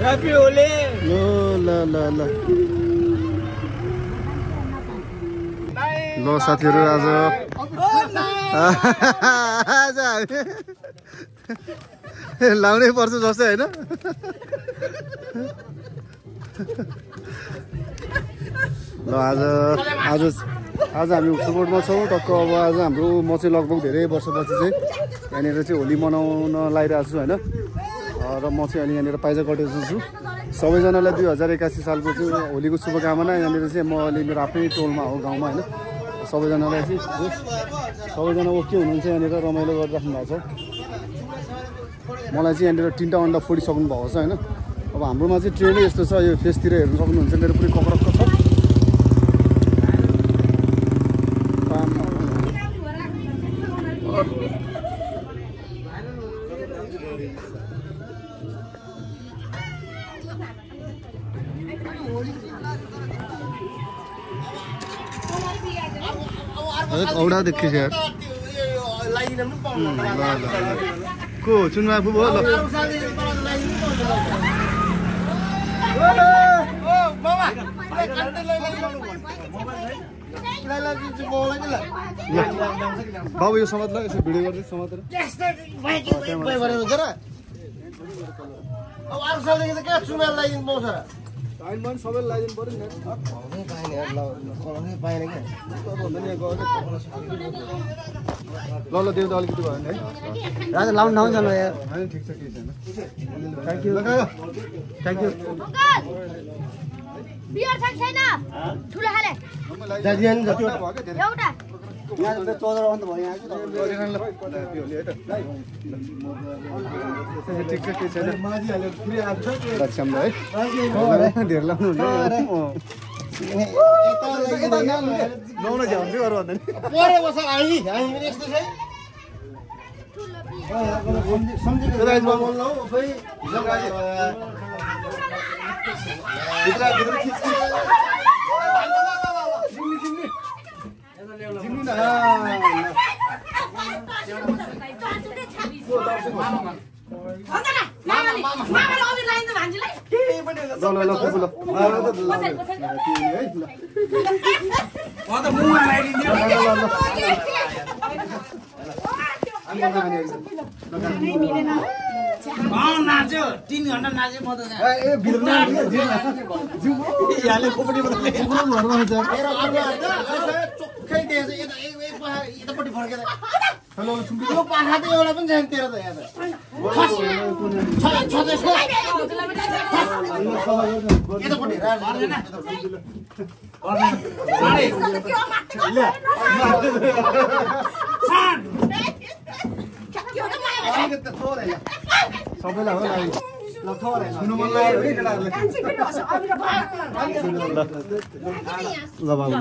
Happy Holi. ल साथीहरु आज लाउनै पर्छ जस्तै हैन ल आज हामी सपोर्टमा छौँ टक्क अब आज हाम्रो म चाहिँ लगभग धेरै वर्षपछि चाहिँ यहाँनिर चाहिँ होली मनाउन लागिरहेको छु हैन र म चाहिँ अहिले यहाँनिर पाइजा कटेज छु सबैजनालाई 2081 सालको चाहिँ होलीको शुभकामना यहाँनिर चाहिँ म अहिले मेरो आफ्नै टोलमा हो गाउँमा हैन सबैजनालाई चाहिँ सबैजना ओके हुनुहुन्छ यहाँनिर रमाइलो गरिराख्नु भएको छ मलाई चाहिँ यहाँनिर 3टा अन्डा फोडिसक्नु भएको छ हैन अब हाम्रोमा चाहिँ ट्रेन्डै यस्तो छ यो फेसतिर हेर्नु सक्नुहुन्छ मेरो पुरै ककरक्क छ औडा देखिस यार को चुनमा आफू भयो ल बाबु यो समाज ल यसो भिडियो गर्दै समातेर टाइममा सबैले लगाइदिनु पर्यो नि ल देऊ त अलिकति भयो नि है राजा लाउन नआउँछ ल यार होइन ठिक छ केही छैन थ्याङ्क यू बियर छ छैन ठुलो खाले जादिएन जति एउटा यहाँ त 14 अन्त भयो यहाँ ठिक छ केही छैन लक्ष्यम है धेरै लाउनु हुँदैन नौन झ्याउँछु अरू भन्दा नि परे बस हामी पनि यस्तो छ नाच्यो 3 घण्टा नाच्यो म त चोखै दिएछ यतापट्टि फर्केर यो पाखा त एउटा पनि छैन तेरो त यहाँ सबैलाई हो सुन्नु मन लाग्यो है केटाहरुले ल बाबु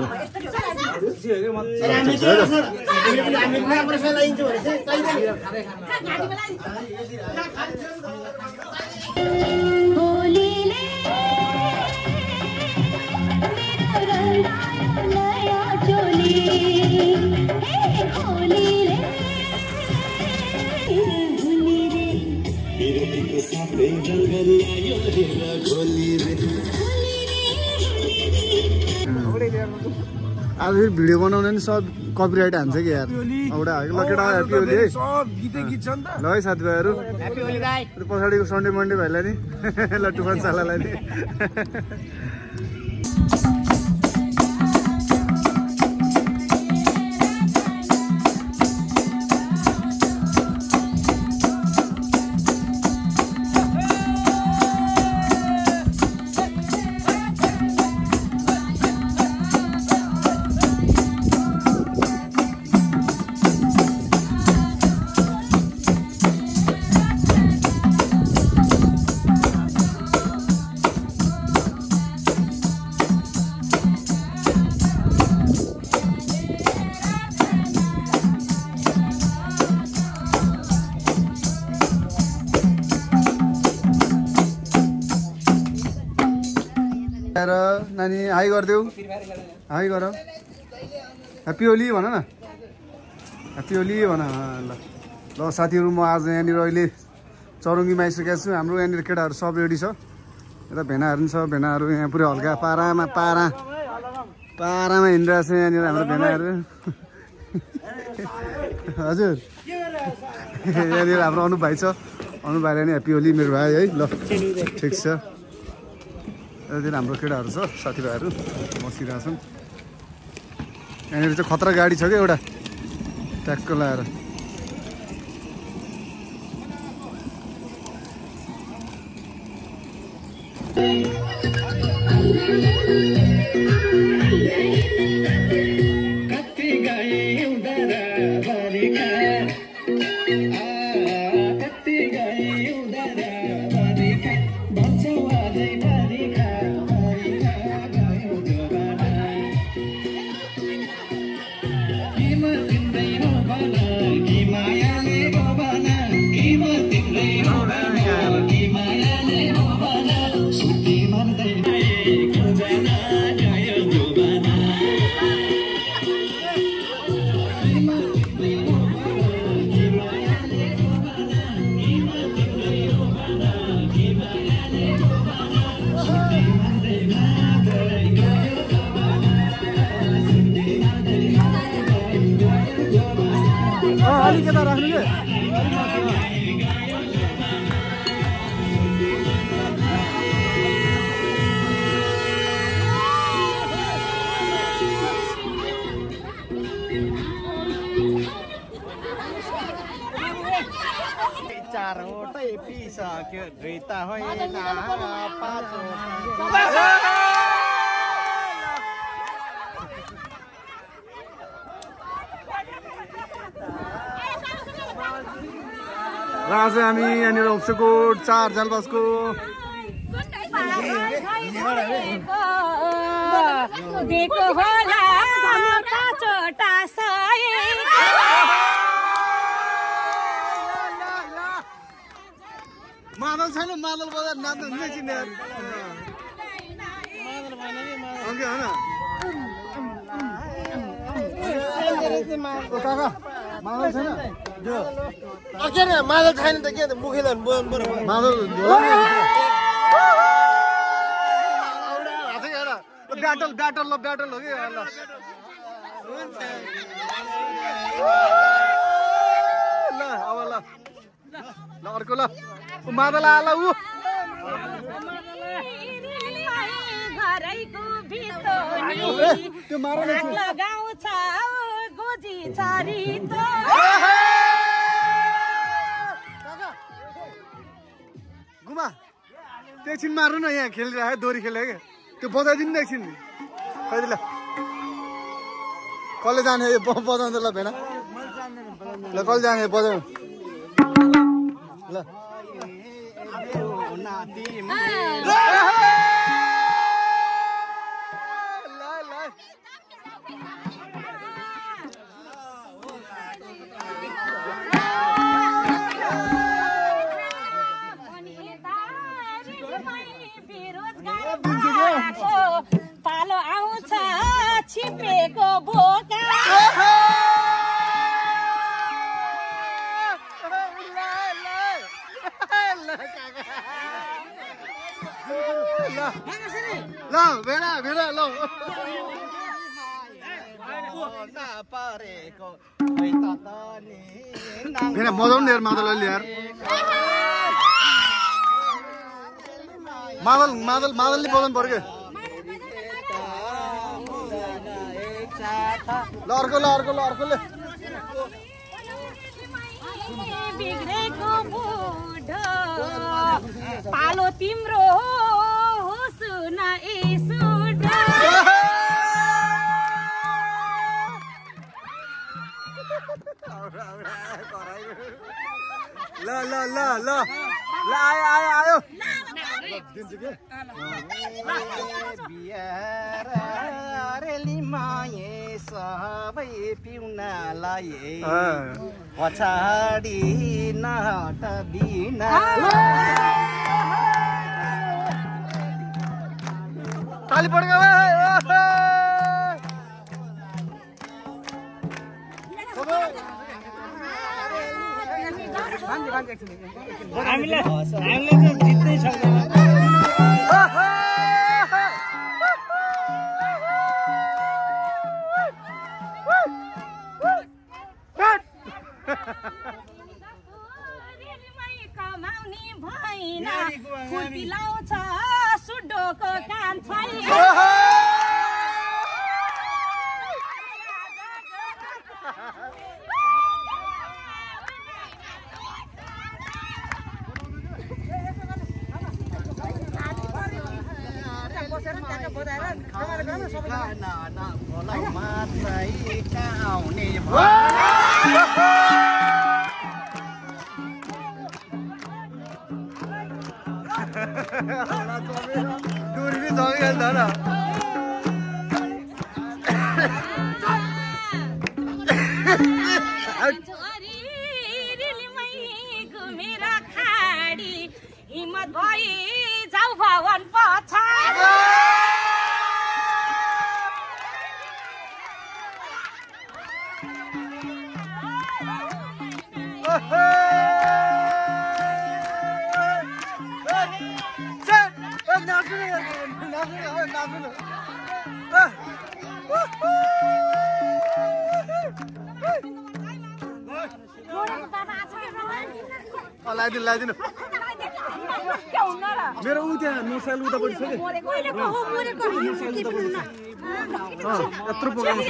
आज फेरि भिडियो बनाउन नि सब कपिराइट हान्छ कि यार एउटा लकेटा ह्याप्पी होली है सब गीतै गीत छ नि त ल है साथीभाइहरु ह्याप्पी होली गाइ पछाडिको सन्डे मन्डे भाइलाई नि ल टुफान सालालाई नि नानी हाई गरिदेऊ हाई गर ह्याप्पी होली भन न ह्याप्पी होली भन ल ल साथीहरू म आज यहाँनिर अहिले चौरङ्गीमा आइसकेको छु हाम्रो यहाँनिर केटाहरू सब रेडी छ यता भेनाहरू पनि छ भेनाहरू यहाँ पुरै हल्का पारामा हिँडिरहेको छ यहाँनिर हाम्रो भेनाहरू हजुर यहाँनिर हाम्रो अनुप भाइ छ अनुप भाइलाई नि ह्याप्पी होली मेरो भाइ है ल ठिक छ यतातिर हाम्रो केटाहरू छ साथीभाइहरू बसिरहेको छन् यहाँनिर चाहिँ खतरा गाडी छ क्या एउटा ट्याक्क लगाएर अलिक यता राख्नु के चारवटै पिसक्यो दुई त होइन आज हामी यहाँनिर उप्सेकोट 4 जालबासको मादल छैन मादल बजार नाच्नु हुँदै चिन्ने काका मादल छैन के रे मादल छैन त के मुखेलन मादल ब्याटल ब्याटल ल ब्याटल हो कि ल अब ल ल अर्को ल मादल आला ऊ त्यो मार लगाउँछ गोजी छरी त गुमा त्यो एकछिन मार्नु न यहाँ खेलिरहेको दोरी खेले क्या त्यो बजाइदिनु न एकछिन खै ल कसले जाने बजाउँछ ल भेना ल कसले जाने बजाउनु ल पालो आउँछ छिपेको बोका ल भेडा भेडा ल भेडा बजाउनु नि यार मादल अलि यार मादल मादल मादलले बजाउनु पर्यो क्या ल अर्को ल अर्को ल अर्कोले बिग्रेको बुढो पालो तिम्रो हो सुन यसुडो ल ल ल ल ल आयो आयो आयो दिन्छु के बिहार रेलीमा सबै पिउनलाई पछाडि नहट बिना ताली पड्का हामीले जित्दै सक्दैन कमाउने भएन खुर्पी लाउँछ सुडोको काम छैन डोरी पनि जगिहाल्छ न घुमेर खाडी हिम्मत भई जाऊ भवन पछाडि लगाइदिनु मेरो ऊ त्यहाँ मोटरसाइकल उतापट्टि छ यत्रो पुगाउनु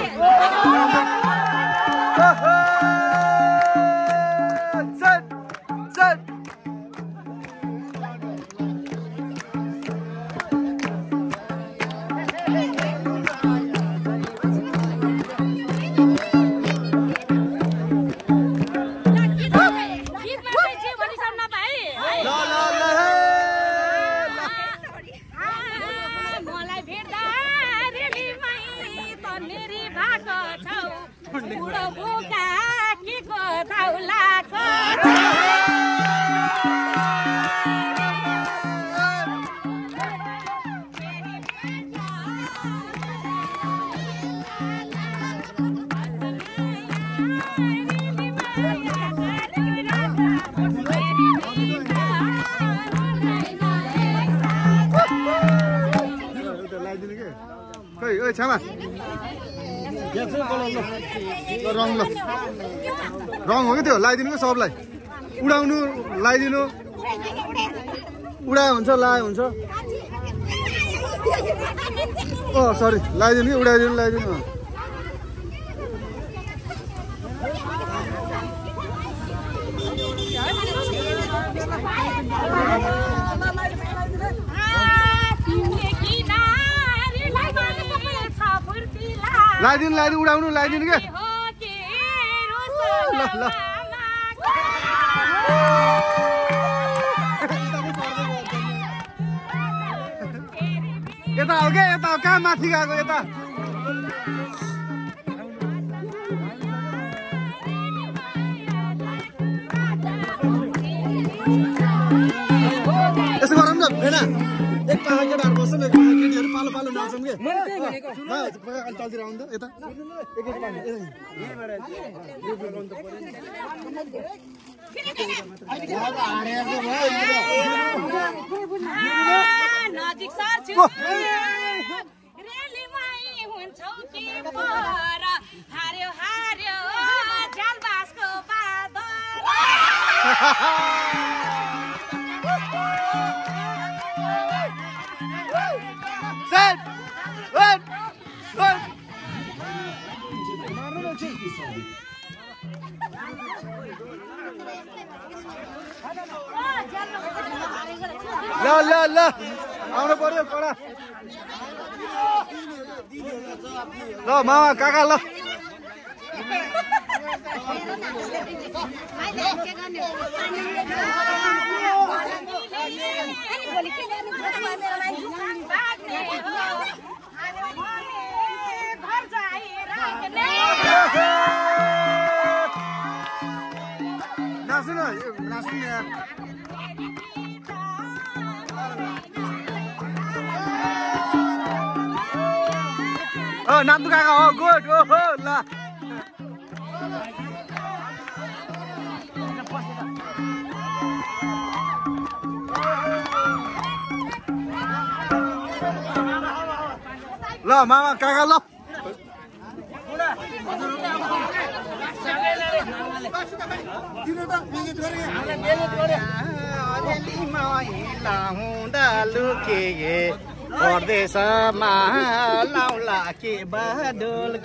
छामा रङ हो कि त्यो लगाइदिनु सबलाई उडाउनु लगाइदिनु उडायो हुन्छ लगायो हुन्छ सरी लगाइदिनु कि उडाइदिनु लगाइदिनु लगाइदिनु उडाउनु लगाइदिनु क्या ल ल यता हो क्या यता कहाँ माथि गएको यता यसो गरौँ न फेना एक पाखा केटाहरू बस्छन् एक पाखा केटीहरू पालो पालो नाच्छन् कि तलतिर आउनु त यता नजिक सर्छु रेलीमै हुन्छौ कि पर हार्यो हार्यो झ्यालबासको बादल ल ल ल आउनु पर्यो कडा ल मामा काका ल नाच्नु न नाच्नु यार नान्दु काका हो गुड ओहो ल ल मामा काका ल परदेशमा लाउला के बादल